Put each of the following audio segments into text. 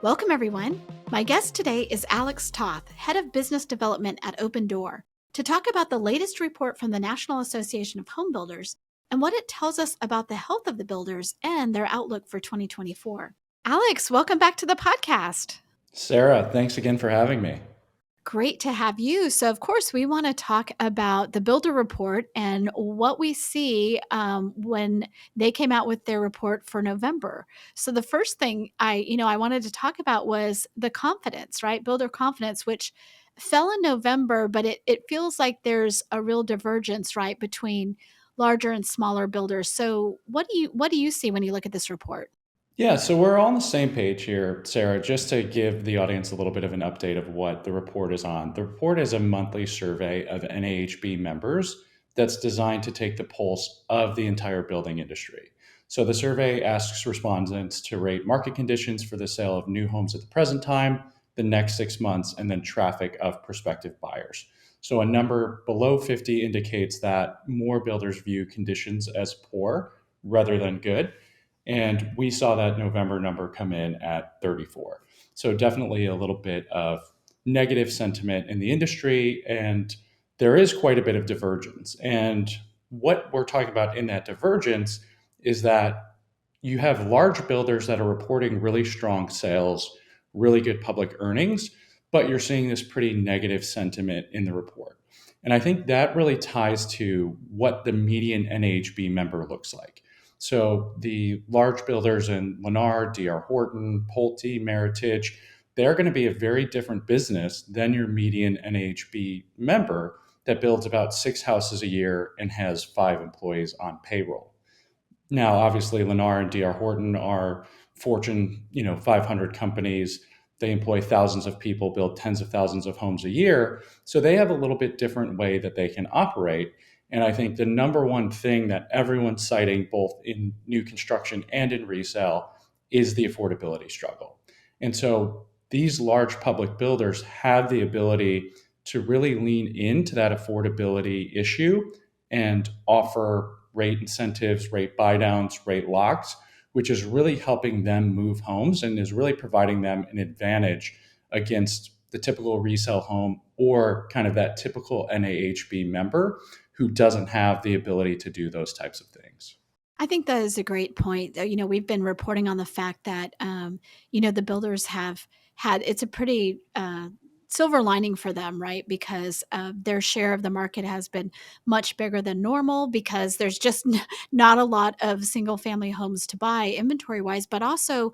Welcome, everyone. My guest today is Alex Toth, Head of Business Development at Opendoor, to talk about the latest report from the National Association of Home Builders and what it tells us about the health of the builders and their outlook for 2024. Alex, welcome back to the podcast. Sarah, thanks again for having me. Great to have you. So, of course, we want to talk about the builder report and what we see when they came out with their report for November. So, the first thing I wanted to talk about was the confidence, right? Builder confidence, which fell in November, but it feels like there's a real divergence, right, between larger and smaller builders. So, what do you see when you look at this report? Yeah, so we're all on the same page here, Sarah. Just to give the audience a little bit of an update of what the report is on. The report is a monthly survey of NAHB members that's designed to take the pulse of the entire building industry. So the survey asks respondents to rate market conditions for the sale of new homes at the present time, the next 6 months, and then traffic of prospective buyers. So a number below 50 indicates that more builders view conditions as poor rather than good. And we saw that November number come in at 34. So definitely a little bit of negative sentiment in the industry. And there is quite a bit of divergence. And what we're talking about in that divergence is that you have large builders that are reporting really strong sales, really good public earnings, but you're seeing this pretty negative sentiment in the report. And I think that really ties to what the median NAHB member looks like. So the large builders in Lennar, D.R. Horton, Pulte, Meritage, they're going to be a very different business than your median NAHB member that builds about 6 houses a year and has 5 employees on payroll. Now, obviously, Lennar and D.R. Horton are Fortune, 500 companies. They employ thousands of people, build tens of thousands of homes a year. So they have a little bit different way that they can operate. And I think the number one thing that everyone's citing, both in new construction and in resale, is the affordability struggle. And so these large public builders have the ability to really lean into that affordability issue and offer rate incentives, rate buydowns, rate locks, which is really helping them move homes and is really providing them an advantage against the typical resale home or kind of that typical NAHB member who doesn't have the ability to do those types of things. I think that is a great point. We've been reporting on the fact that, the builders have had it's a pretty silver lining for them, right? Because their share of the market has been much bigger than normal because there's just not a lot of single family homes to buy inventory wise. But also,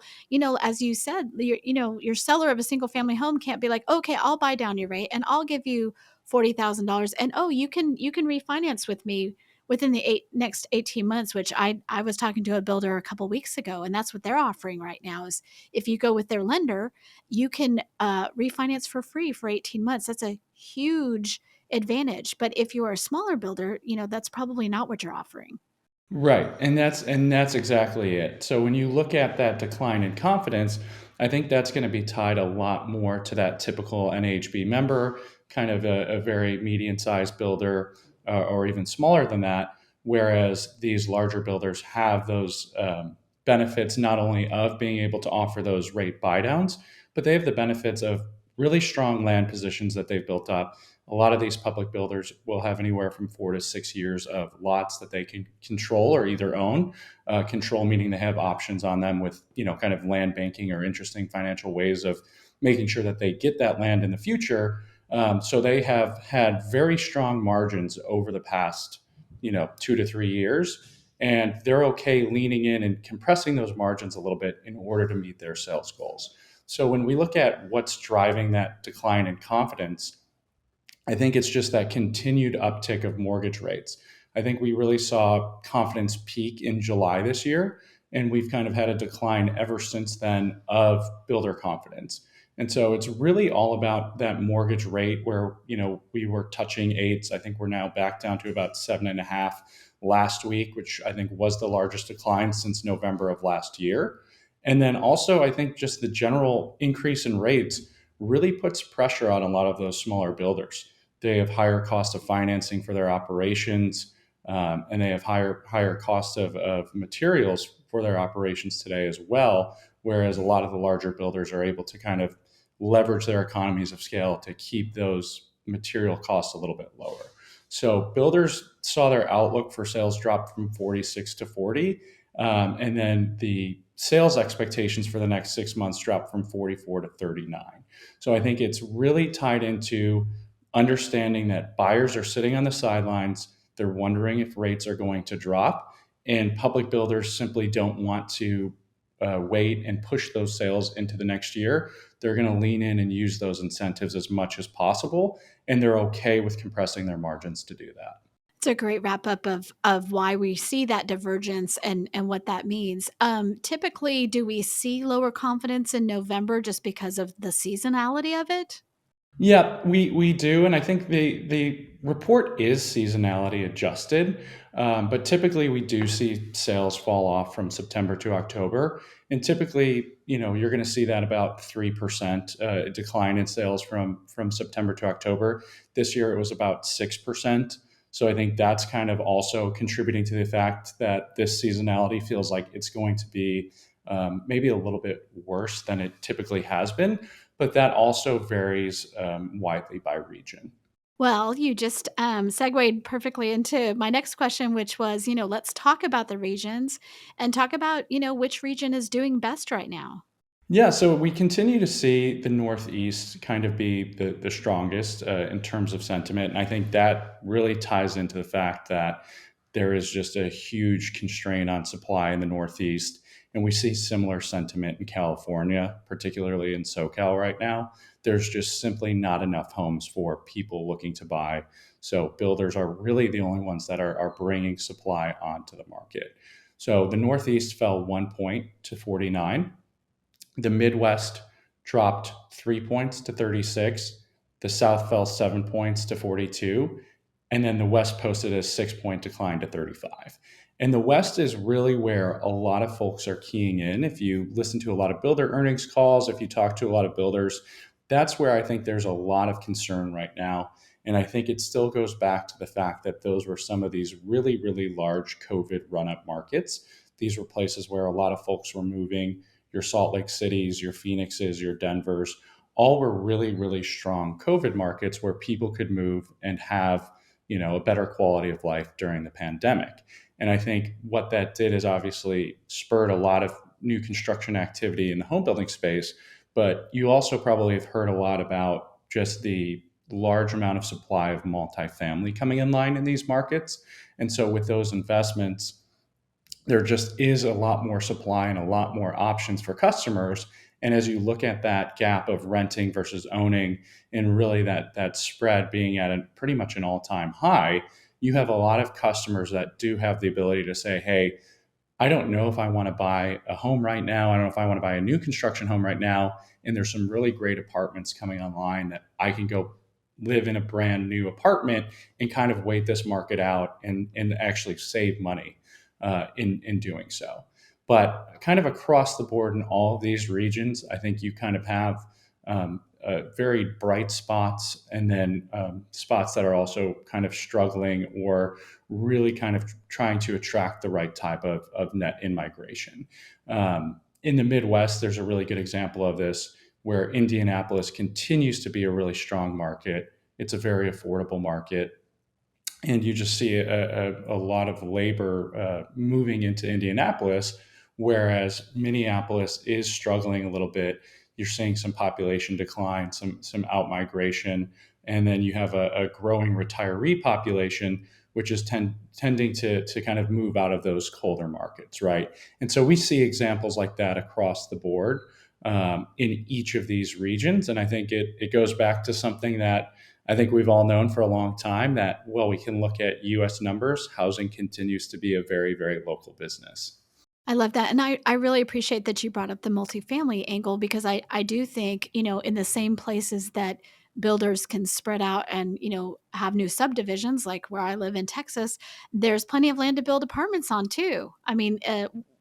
as you said, your seller of a single family home can't be like, okay, I'll buy down your rate and I'll give you $40,000, and oh, you can refinance with me within the next 18 months, which I was talking to a builder a couple weeks ago, and that's what they're offering right now is if you go with their lender, you can refinance for free for 18 months. That's a huge advantage. But if you are a smaller builder, that's probably not what you're offering. Right. And that's exactly it. So when you look at that decline in confidence, I think that's going to be tied a lot more to that typical NHB member, kind of a very median sized builder, or even smaller than that. Whereas these larger builders have those benefits not only of being able to offer those rate buydowns, but they have the benefits of really strong land positions that they've built up. A lot of these public builders will have anywhere from 4 to 6 years of lots that they can control or either own. Control meaning they have options on them with, kind of land banking or interesting financial ways of making sure that they get that land in the future. So they have had very strong margins over the past, 2 to 3 years. And they're okay leaning in and compressing those margins a little bit in order to meet their sales goals. So when we look at what's driving that decline in confidence, I think it's just that continued uptick of mortgage rates. I think we really saw confidence peak in July this year, and we've kind of had a decline ever since then of builder confidence. And so it's really all about that mortgage rate where, we were touching eights. I think we're now back down to about 7.5 last week, which I think was the largest decline since November of last year. And then also, I think just the general increase in rates really puts pressure on a lot of those smaller builders. They have higher cost of financing for their operations, and they have higher cost of materials for their operations today as well, whereas a lot of the larger builders are able to kind of leverage their economies of scale to keep those material costs a little bit lower. So builders saw their outlook for sales drop from 46 to 40, and then the sales expectations for the next 6 months dropped from 44 to 39. So I think it's really tied into understanding that buyers are sitting on the sidelines. They're wondering if rates are going to drop, and public builders simply don't want to wait and push those sales into the next year. They're going to lean in and use those incentives as much as possible, and they're okay with compressing their margins to do that. It's a great wrap up of why we see that divergence and what that means. Typically, do we see lower confidence in November just because of the seasonality of it? Yeah, we do, and I think the report is seasonality adjusted, but typically we do see sales fall off from September to October, and typically, you're going to see that about 3% decline in sales from September to October. This year it was about 6%. So I think that's kind of also contributing to the fact that this seasonality feels like it's going to be maybe a little bit worse than it typically has been, but that also varies widely by region. Well, you just segued perfectly into my next question, which was, let's talk about the regions and talk about, which region is doing best right now. Yeah, so we continue to see the Northeast kind of be the strongest in terms of sentiment. And I think that really ties into the fact that there is just a huge constraint on supply in the Northeast. And we see similar sentiment in California, particularly in SoCal right now. There's just simply not enough homes for people looking to buy. So builders are really the only ones that are bringing supply onto the market. So the Northeast fell 1 point to 49. The Midwest dropped 3 points to 36. The South fell 7 points to 42. And then the West posted a 6 point decline to 35. And the West is really where a lot of folks are keying in. If you listen to a lot of builder earnings calls, if you talk to a lot of builders, that's where I think there's a lot of concern right now. And I think it still goes back to the fact that those were some of these really, really large COVID run up markets. These were places where a lot of folks were moving. Your Salt Lake Cities, your Phoenixes, your Denvers, all were really, really strong COVID markets where people could move and have, a better quality of life during the pandemic. And I think what that did is obviously spurred a lot of new construction activity in the home building space. But you also probably have heard a lot about just the large amount of supply of multifamily coming in line in these markets. And so with those investments, there just is a lot more supply and a lot more options for customers. And as you look at that gap of renting versus owning, and really that spread being at pretty much an all-time high, you have a lot of customers that do have the ability to say, hey, I don't know if I want to buy a home right now. I don't know if I want to buy a new construction home right now. And there's some really great apartments coming online that I can go live in a brand new apartment and kind of wait this market out and actually save money in doing so. But kind of across the board in all of these regions, I think you kind of have very bright spots and then spots that are also kind of struggling or really kind of trying to attract the right type of net in migration. In the Midwest, there's a really good example of this where Indianapolis continues to be a really strong market. It's a very affordable market. And you just see a lot of labor moving into Indianapolis, whereas Minneapolis is struggling a little bit. You're seeing some population decline, some out migration, and then you have a growing retiree population, which is tending to kind of move out of those colder markets, right? And so we see examples like that across the board in each of these regions. And I think it goes back to something that I think we've all known for a long time that, well, we can look at US numbers. Housing continues to be a very, very local business. I love that. And I really appreciate that you brought up the multifamily angle because I do think, in the same places that builders can spread out and, have new subdivisions, like where I live in Texas, there's plenty of land to build apartments on too. I mean,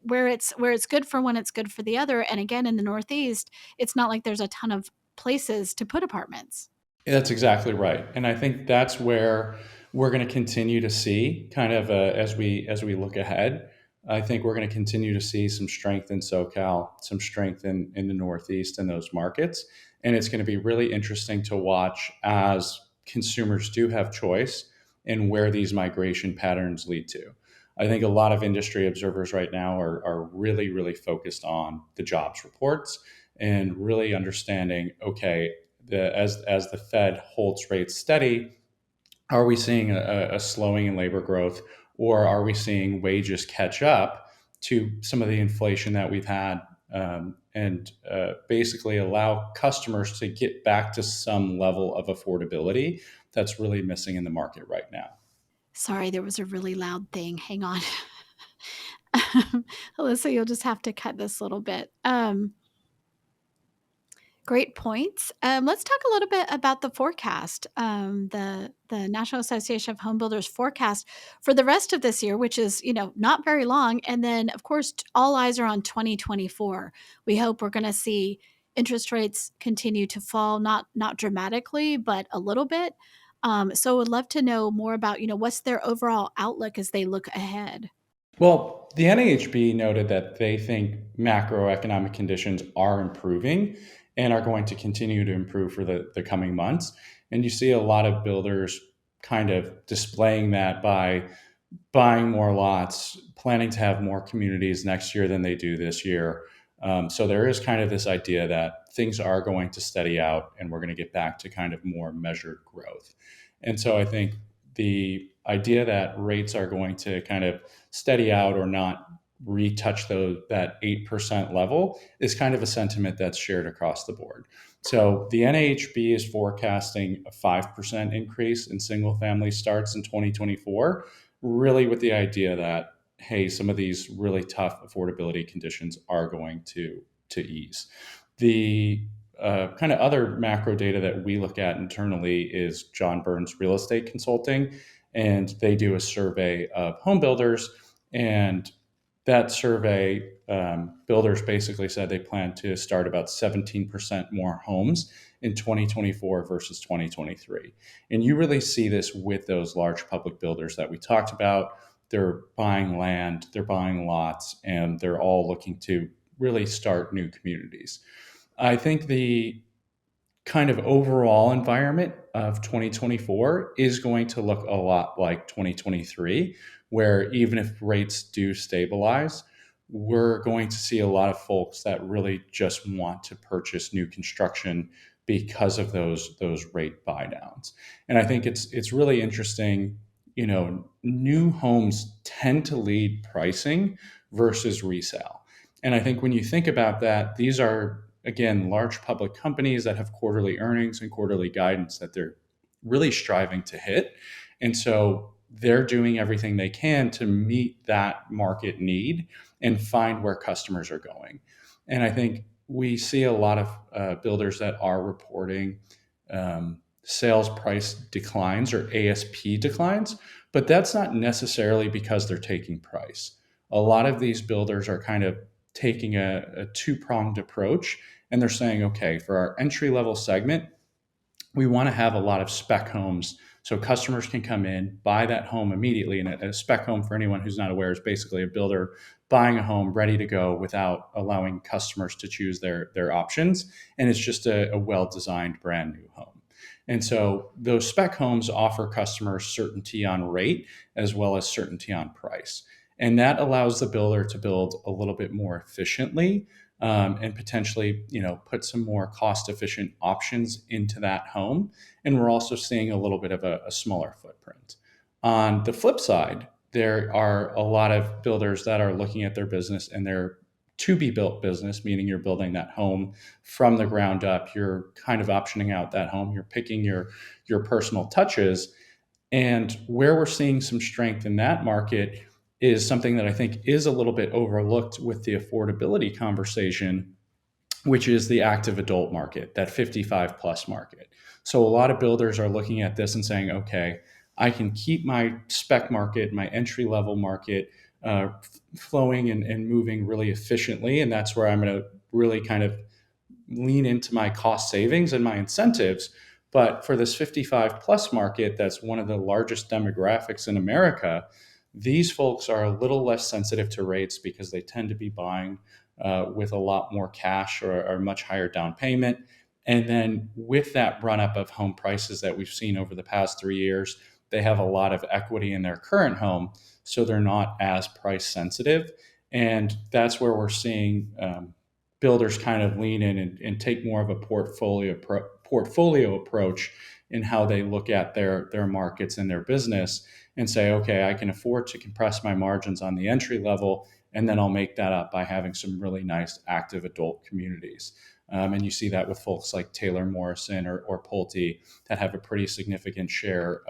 where it's good for one, it's good for the other. And again, in the Northeast, it's not like there's a ton of places to put apartments. That's exactly right. And I think that's where we're going to continue to see kind of as we look ahead. I think we're going to continue to see some strength in SoCal, some strength in the Northeast in those markets. And it's going to be really interesting to watch as consumers do have choice in where these migration patterns lead to. I think a lot of industry observers right now are really, really focused on the jobs reports and really understanding, okay, as the Fed holds rates steady, are we seeing a slowing in labor growth, or are we seeing wages catch up to some of the inflation that we've had, and basically allow customers to get back to some level of affordability that's really missing in the market right now? Sorry, there was a really loud thing. Hang on. Alyssa, you'll just have to cut this little bit. Great points. Let's talk a little bit about the forecast, the National Association of Home Builders forecast for the rest of this year, which is not very long. And then, of course, all eyes are on 2024. We hope we're going to see interest rates continue to fall, not dramatically, but a little bit. So, would love to know more about what's their overall outlook as they look ahead. Well, the NAHB noted that they think macroeconomic conditions are improving and are going to continue to improve for the coming months. And you see a lot of builders kind of displaying that by buying more lots, planning to have more communities next year than they do this year. So there is kind of this idea that things are going to steady out and we're going to get back to kind of more measured growth. And so I think the idea that rates are going to kind of steady out or not retouch that 8% level is kind of a sentiment that's shared across the board. So the NAHB is forecasting a 5% increase in single family starts in 2024, really with the idea that, hey, some of these really tough affordability conditions are going to ease. The kind of other macro data that we look at internally is John Burns Real Estate Consulting, and they do a survey of home builders. And that survey, builders basically said they plan to start about 17% more homes in 2024 versus 2023. And you really see this with those large public builders that we talked about. They're buying land, they're buying lots, and they're all looking to really start new communities. I think the kind of overall environment of 2024 is going to look a lot like 2023, where even if rates do stabilize, we're going to see a lot of folks that really just want to purchase new construction because of those rate buy downs. And I think it's really interesting. New homes tend to lead pricing versus resale. And I think when you think about that, these are, again, large public companies that have quarterly earnings and quarterly guidance that they're really striving to hit. And so they're doing everything they can to meet that market need and find where customers are going. And I think we see a lot of builders that are reporting sales price declines or ASP declines, but that's not necessarily because they're taking price. A lot of these builders are kind of taking a two-pronged approach, and they're saying, okay, for our entry level segment, we want to have a lot of spec homes so customers can come in, buy that home immediately. And a spec home, for anyone who's not aware, is basically a builder buying a home ready to go without allowing customers to choose their options. And it's just a well-designed brand new home. And so those spec homes offer customers certainty on rate as well as certainty on price. And that allows the builder to build a little bit more efficiently, and potentially, put some more cost-efficient options into that home. And we're also seeing a little bit of a smaller footprint. On the flip side, there are a lot of builders that are looking at their business and their to-be-built business, meaning you're building that home from the ground up. You're kind of optioning out that home. You're picking your personal touches. And where we're seeing some strength in that market is something that I think is a little bit overlooked with the affordability conversation, which is the active adult market, that 55 plus market. So a lot of builders are looking at this and saying, okay, I can keep my spec market, my entry level market, flowing and moving really efficiently. And that's where I'm going to really kind of lean into my cost savings and my incentives. But for this 55 plus market, that's one of the largest demographics in America, These folks are a little less sensitive to rates because they tend to be buying with a lot more cash or much higher down payment. And then with that run up of home prices that we've seen over the past 3 years, they have a lot of equity in their current home, so they're not as price sensitive. And that's where we're seeing builders kind of lean in and take more of a portfolio approach in how they look at their markets and their business and say, okay, I can afford to compress my margins on the entry level, and then I'll make that up by having some really nice active adult communities. And you see that with folks like Taylor Morrison or Pulte that have a pretty significant share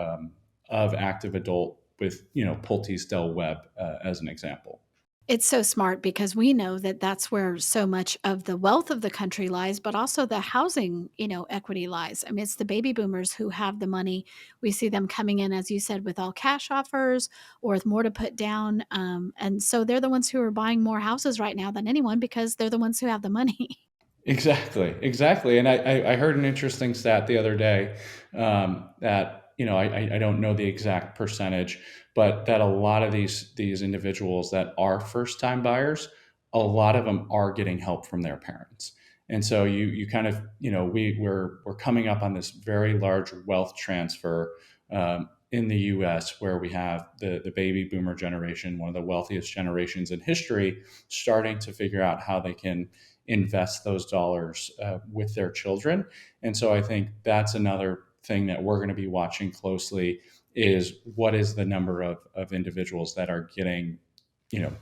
of active adult with, Pulte's Del Webb as an example. It's so smart because we know that that's where so much of the wealth of the country lies, but also the housing, equity lies. I mean, it's the baby boomers who have the money. We see them coming in, as you said, with all cash offers or with more to put down. And so they're the ones who are buying more houses right now than anyone because they're the ones who have the money. Exactly, exactly. And I heard an interesting stat the other day that I don't know the exact percentage, but that a lot of these individuals that are first time buyers, a lot of them are getting help from their parents. And so you kind of we're coming up on this very large wealth transfer in the U.S. where we have the baby boomer generation, one of the wealthiest generations in history, starting to figure out how they can invest those dollars with their children. And so I think that's another thing that we're going to be watching closely is what is the number of individuals that are getting,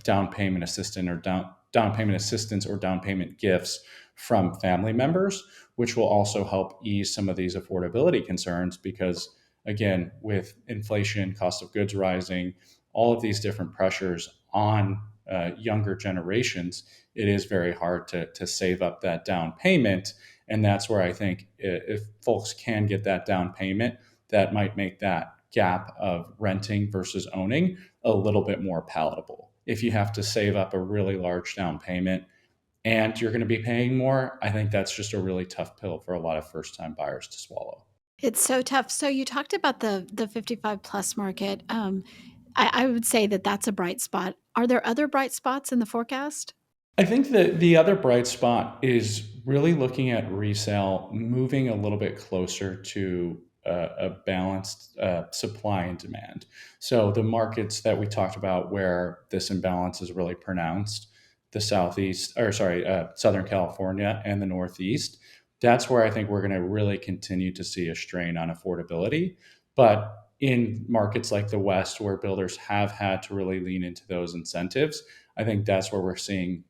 down payment assistance or down payment assistance or down payment gifts from family members, which will also help ease some of these affordability concerns because again, with inflation, cost of goods rising, all of these different pressures on younger generations, it is very hard to save up that down payment. And that's where I think if folks can get that down payment, that might make that gap of renting versus owning a little bit more palatable. If you have to save up a really large down payment and you're going to be paying more, I think that's just a really tough pill for a lot of first time buyers to swallow. It's so tough. So you talked about the 55 plus market. I would say that that's a bright spot. Are there other bright spots in the forecast? I think that the other bright spot is really looking at resale moving a little bit closer to a balanced supply and demand. So the markets that we talked about where this imbalance is really pronounced, the Southeast, or sorry, Southern California and the Northeast, that's where I think we're going to really continue to see a strain on affordability. But in markets like the West, where builders have had to really lean into those incentives, I think that's where we're seeing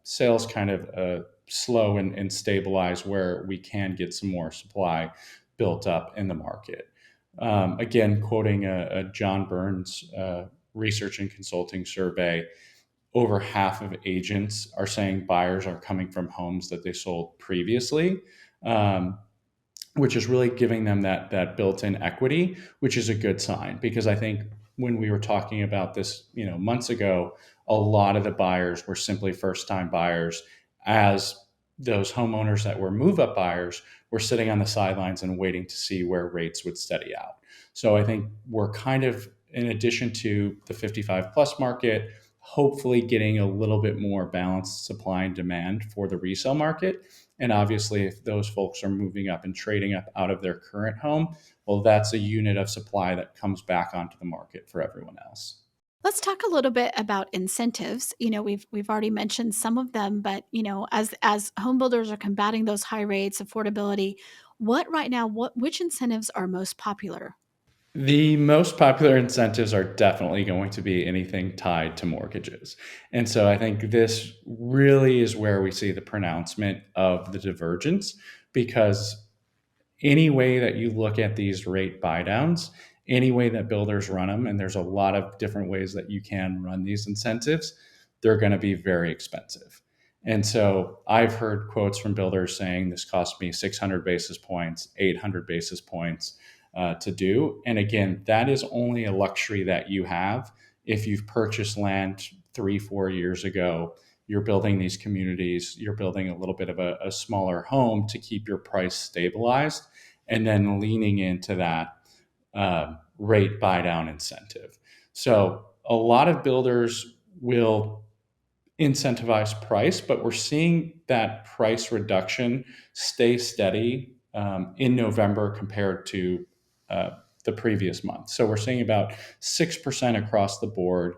sales kind of slow and stabilize where we can get some more supply built up in the market. Again, quoting a John Burns research and consulting survey, over half of agents are saying buyers are coming from homes that they sold previously. Which is really giving them that built-in equity, which is a good sign because I think when we were talking about this, months ago, a lot of the buyers were simply first-time buyers, as those homeowners that were move-up buyers were sitting on the sidelines and waiting to see where rates would steady out. So I think we're kind of, in addition to the 55 plus market, hopefully getting a little bit more balanced supply and demand for the resale market. And obviously, if those folks are moving up and trading up out of their current home, well, that's a unit of supply that comes back onto the market for everyone else. Let's talk a little bit about incentives. We've already mentioned some of them, but as home builders are combating those high rates, affordability, what right now, which incentives are most popular? The most popular incentives are definitely going to be anything tied to mortgages. And so I think this really is where we see the pronouncement of the divergence because any way that you look at these rate buy downs, any way that builders run them, and there's a lot of different ways that you can run these incentives, they're going to be very expensive. And so I've heard quotes from builders saying this cost me 600 basis points, 800 basis points to do. And again, that is only a luxury that you have if you've purchased land 3, 4 years ago. You're building these communities, you're building a little bit of a smaller home to keep your price stabilized, and then leaning into that rate buy down incentive. So a lot of builders will incentivize price, but we're seeing that price reduction stay steady in November compared to uh, the previous month. So we're seeing about 6% across the board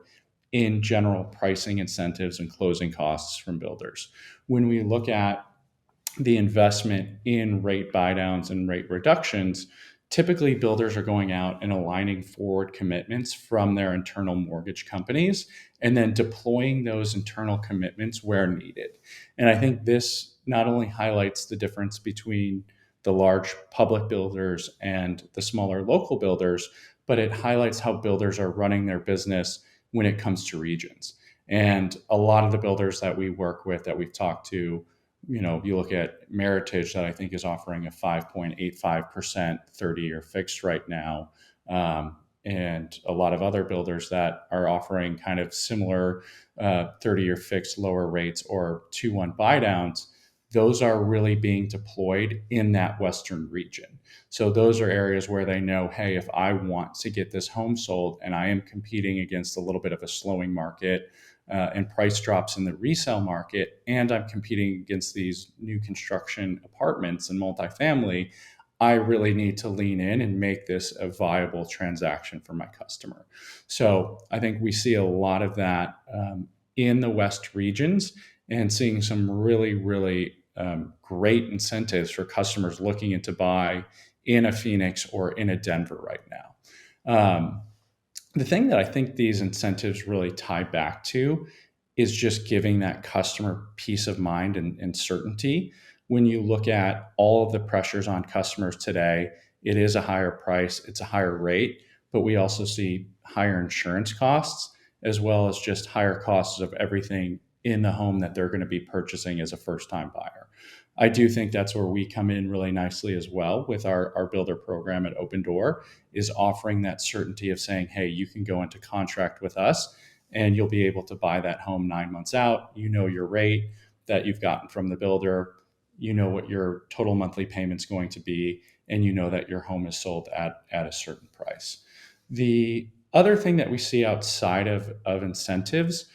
in general pricing incentives and closing costs from builders. When we look at the investment in rate buydowns and rate reductions, typically builders are going out and aligning forward commitments from their internal mortgage companies and then deploying those internal commitments where needed. And I think this not only highlights the difference between the large public builders and the smaller local builders, but it highlights how builders are running their business when it comes to regions. And a lot of the builders that we work with, that we've talked to, you look at Meritage, that I think is offering a 5.85% 30-year fixed right now, and a lot of other builders that are offering kind of similar 30-year fixed lower rates or 2-1 buydowns. Those are really being deployed in that Western region. So those are areas where they know, hey, if I want to get this home sold and I am competing against a little bit of a slowing market, and price drops in the resale market, and I'm competing against these new construction apartments and multifamily, I really need to lean in and make this a viable transaction for my customer. So I think we see a lot of that in the West regions, and seeing some really, really great incentives for customers looking into buy in a Phoenix or in a Denver right now. The thing that I think these incentives really tie back to is just giving that customer peace of mind and certainty. When you look at all of the pressures on customers today, it is a higher price, it's a higher rate, but we also see higher insurance costs, as well as just higher costs of everything in the home that they're going to be purchasing as a first time buyer. I do think that's where we come in really nicely as well with our builder program at Opendoor, is offering that certainty of saying, hey, you can go into contract with us and you'll be able to buy that home 9 months out. You know your rate that you've gotten from the builder, you know what your total monthly payment's going to be, and you know that your home is sold at a certain price. The other thing that we see outside of incentives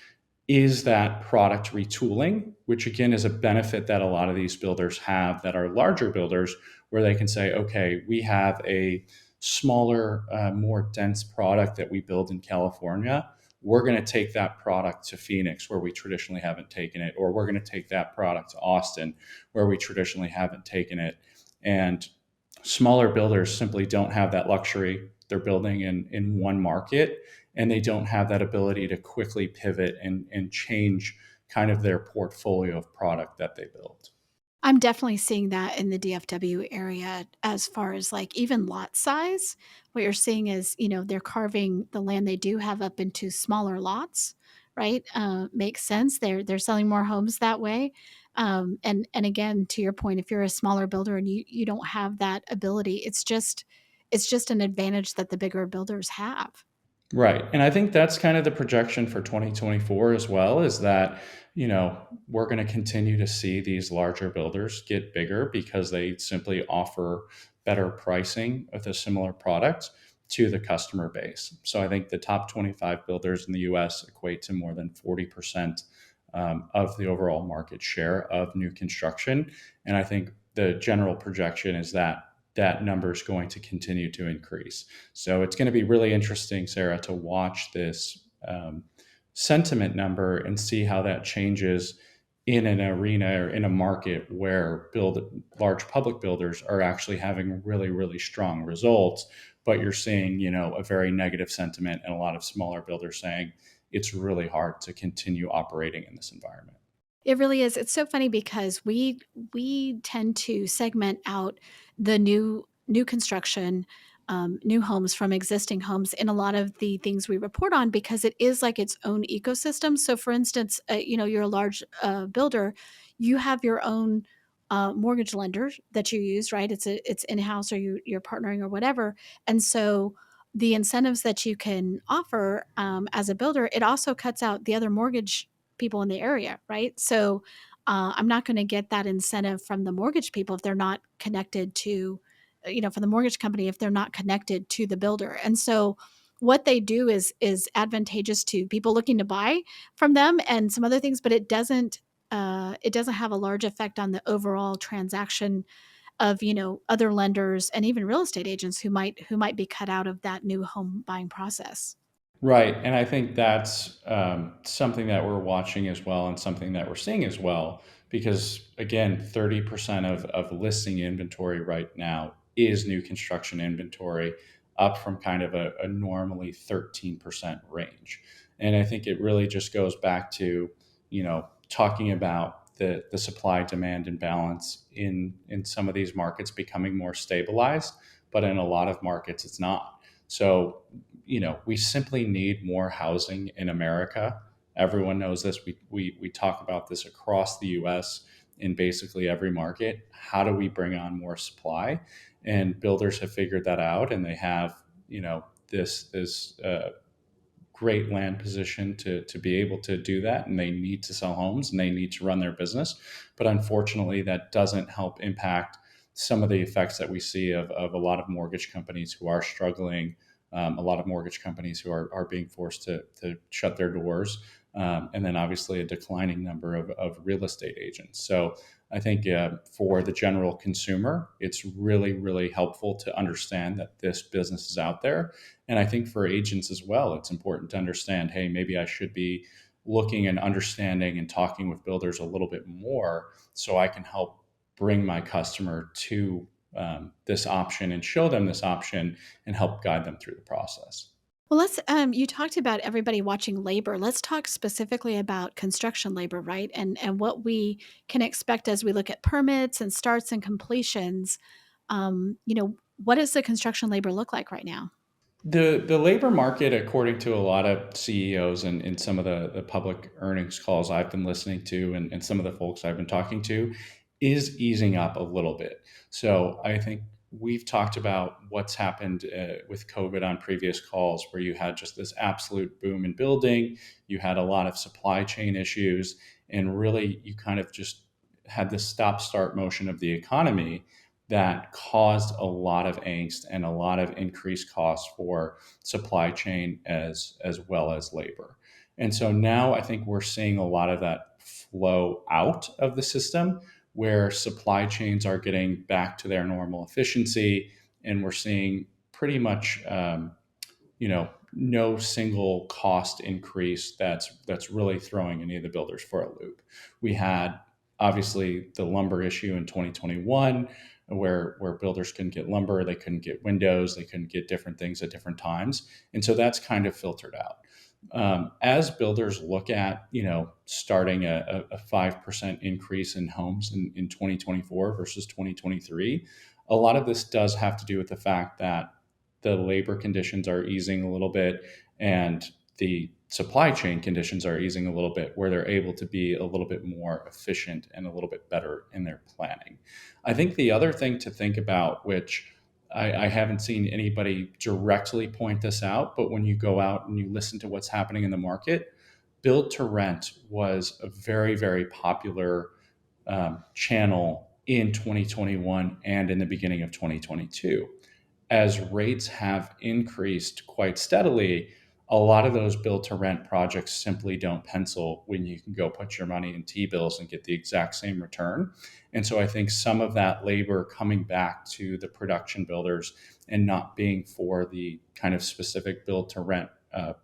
is that product retooling, which again is a benefit that a lot of these builders have that are larger builders, where they can say, okay, we have a smaller, more dense product that we build in California. We're going to take that product to Phoenix, where we traditionally haven't taken it, or we're going to take that product to Austin, where we traditionally haven't taken it. And smaller builders simply don't have that luxury. They're building in one market, and they don't have that ability to quickly pivot and change kind of their portfolio of product that they build. I'm definitely seeing that in the DFW area as far as, like, even lot size. What you're seeing is, they're carving the land they do have up into smaller lots, right? Makes sense. They're selling more homes that way. And again, to your point, if you're a smaller builder and you don't have that ability, it's just an advantage that the bigger builders have. Right. And I think that's kind of the projection for 2024 as well, is that, we're going to continue to see these larger builders get bigger because they simply offer better pricing with a similar product to the customer base. So I think the top 25 builders in the US equate to more than 40% of the overall market share of new construction. And I think the general projection is that that number is going to continue to increase. So it's going to be really interesting, Sarah, to watch this sentiment number and see how that changes in an arena or in a market where large public builders are actually having really, really strong results. But you're seeing, a very negative sentiment and a lot of smaller builders saying it's really hard to continue operating in this environment. It really is. It's so funny because we tend to segment out the new construction, new homes from existing homes in a lot of the things we report on, because it is like its own ecosystem. So, for instance, you're a large builder, you have your own mortgage lender that you use, right? It's in house, or you're partnering or whatever, and so the incentives that you can offer as a builder, it also cuts out the other mortgage people in the area, right? So I'm not going to get that incentive from the mortgage people if they're not connected to, from the mortgage company, if they're not connected to the builder. And so what they do is advantageous to people looking to buy from them and some other things, but it doesn't have a large effect on the overall transaction of, other lenders and even real estate agents who might be cut out of that new home buying process. Right. And I think that's something that we're watching as well, and something that we're seeing as well, because again, 30% of listing inventory right now is new construction inventory, up from kind of a normally 13% range. And I think it really just goes back to, talking about the supply demand imbalance in some of these markets becoming more stabilized, but in a lot of markets it's not. So we simply need more housing in America. Everyone knows this. We talk about this across the US in basically every market. How do we bring on more supply? And builders have figured that out, and they have, this great land position to be able to do that. And they need to sell homes and they need to run their business. But unfortunately, that doesn't help impact some of the effects that we see of a lot of mortgage companies who are struggling, a lot of mortgage companies who are being forced to shut their doors, and then obviously a declining number of real estate agents. So I think for the general consumer, it's really, really helpful to understand that this business is out there. And I think for agents as well, it's important to understand, hey, maybe I should be looking and understanding and talking with builders a little bit more so I can help bring my customer to this option and show them this option and help guide them through the process. Well, you talked about everybody watching labor. Let's talk specifically about construction labor, right? And what we can expect as we look at permits and starts and completions. What does the construction labor look like right now? The labor market, according to a lot of CEOs and in some of the public earnings calls I've been listening to, and some of the folks I've been talking to, is easing up a little bit. So I think we've talked about what's happened with COVID on previous calls, where you had just this absolute boom in building, you had a lot of supply chain issues, and really you kind of just had this stop start motion of the economy that caused a lot of angst and a lot of increased costs for supply chain as well as labor. And so now I think we're seeing a lot of that flow out of the system, where supply chains are getting back to their normal efficiency, and we're seeing pretty much no single cost increase that's really throwing any of the builders for a loop. We had obviously the lumber issue in 2021, where builders couldn't get lumber, they couldn't get windows, they couldn't get different things at different times, and so that's kind of filtered out. As builders look at starting a 5% increase in homes in 2024 versus 2023, a lot of this does have to do with the fact that the labor conditions are easing a little bit, and the supply chain conditions are easing a little bit, where they're able to be a little bit more efficient and a little bit better in their planning. I think the other thing to think about, which I haven't seen anybody directly point this out, but when you go out and you listen to what's happening in the market, build to rent was a very, very popular channel in 2021 and in the beginning of 2022. As rates have increased quite steadily, a lot of those build to rent projects simply don't pencil when you can go put your money in T bills and get the exact same return. And so I think some of that labor coming back to the production builders and not being for the kind of specific build to rent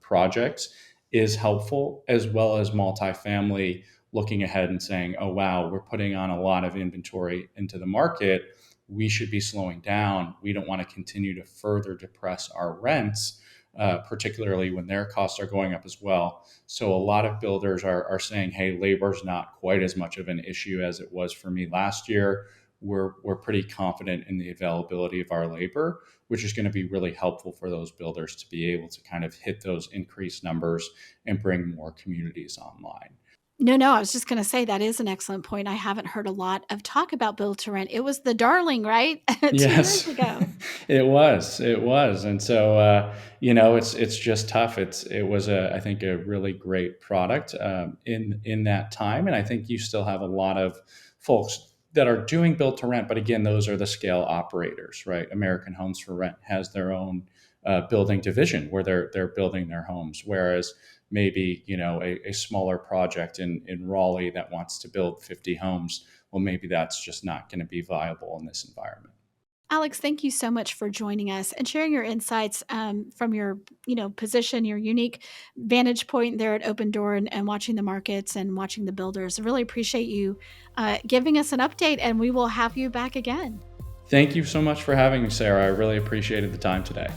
projects is helpful, as well as multifamily looking ahead and saying, oh, wow, we're putting on a lot of inventory into the market. We should be slowing down. We don't want to continue to further depress our rents, particularly when their costs are going up as well. So a lot of builders are saying, hey, labor's not quite as much of an issue as it was for me last year. We're pretty confident in the availability of our labor, which is going to be really helpful for those builders to be able to kind of hit those increased numbers and bring more communities online. No, I was just gonna say that is an excellent point. I haven't heard a lot of talk about build to rent. It was the darling, right? 2 years Yes, ago. it was, and so it's just tough. It was I think a really great product in that time, and I think you still have a lot of folks that are doing build to rent, but again, those are the scale operators, right? American Homes for Rent has their own building division where they're building their homes, whereas maybe a smaller project in Raleigh that wants to build 50 homes, well, maybe that's just not going to be viable in this environment. Alex, thank you so much for joining us and sharing your insights from your, position, your unique vantage point there at Opendoor and watching the markets and watching the builders. I really appreciate you giving us an update, and we will have you back again. Thank you so much for having me, Sarah. I really appreciated the time today.